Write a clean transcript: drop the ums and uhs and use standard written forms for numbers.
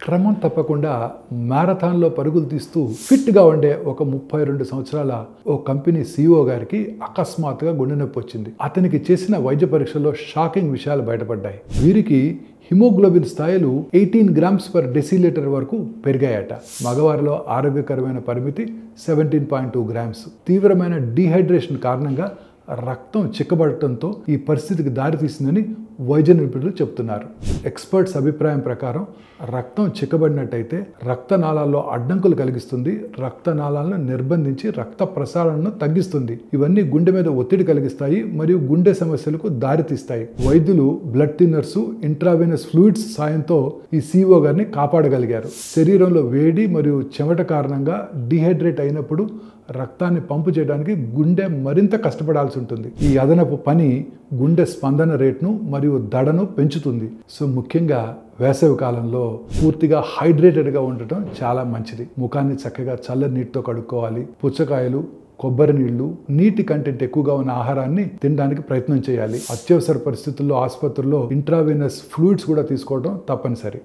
క్రమం తప్పకుండా మ్యారథాన్లో పరుగులు తీస్తూ ఫిట్గా ఉండే ఒక 32 సంవత్సరాల ఓ కంపెనీ CEO గారికి అకస్మాత్తుగా గుండె నొప్పి వచ్చింది. అతనికి చేసిన వైద్య పరీక్షల్లో షాకింగ్ విషయాలు బయటపడ్డాయి. వీరికి హిమోగ్లోబిన్ స్థాయిలు 18 గ్రామ్స్ పర్ డెసిలీటర్ వరకు పెరిగాయట. మగవారిలో ఆరోగ్యకరమైన పరిమితి 17.2 గ్రామ్స్. తీవ్రమైన డీహైడ్రేషన్ కారణంగా రక్తం చిక్కబడటంతో ఈ పరిస్థితికి దారితీసిందని వైద్య నిపుణులు చెబుతున్నారు. ఎక్స్పర్ట్స్ అభిప్రాయం ప్రకారం రక్తం చిక్కబడినట్టయితే రక్తనాళాల్లో అడ్డంకులు కలిగిస్తుంది, రక్తనాళాలను నిర్బంధించి రక్త ప్రసారణను తగ్గిస్తుంది. ఇవన్నీ గుండె మీద ఒత్తిడి కలిగిస్తాయి మరియు గుండె సమస్యలకు దారితీస్తాయి. వైద్యులు బ్లడ్ థిన్నర్స్, ఇంట్రావెనస్ ఫ్లూయిడ్స్ సాయంతో ఈ CEO గారిని కాపాడగలిగారు. శరీరంలో వేడి మరియు చెమట కారణంగా డీహైడ్రేట్ అయినప్పుడు రక్తాన్ని పంపు చేయడానికి గుండె మరింత కష్టపడాల్సి ఉంటుంది. ఈ అదనపు పని గుండె స్పందన రేటును మరియు దడను పెంచుతుంది. సో ముఖ్యంగా వేసవి కాలంలో పూర్తిగా హైడ్రేటెడ్గా ఉండటం చాలా మంచిది. ముఖాన్ని చక్కగా చల్లని నీటితో కడుక్కోవాలి. పుచ్చకాయలు, కొబ్బరి నీళ్లు, నీటి కంటెంట్ ఎక్కువగా ఉన్న ఆహారాన్ని తినడానికి ప్రయత్నం చేయాలి. అత్యవసర పరిస్థితుల్లో ఆసుపత్రుల్లో ఇంట్రావెనస్ ఫ్లూయిడ్స్ కూడా తీసుకోవడం తప్పనిసరి.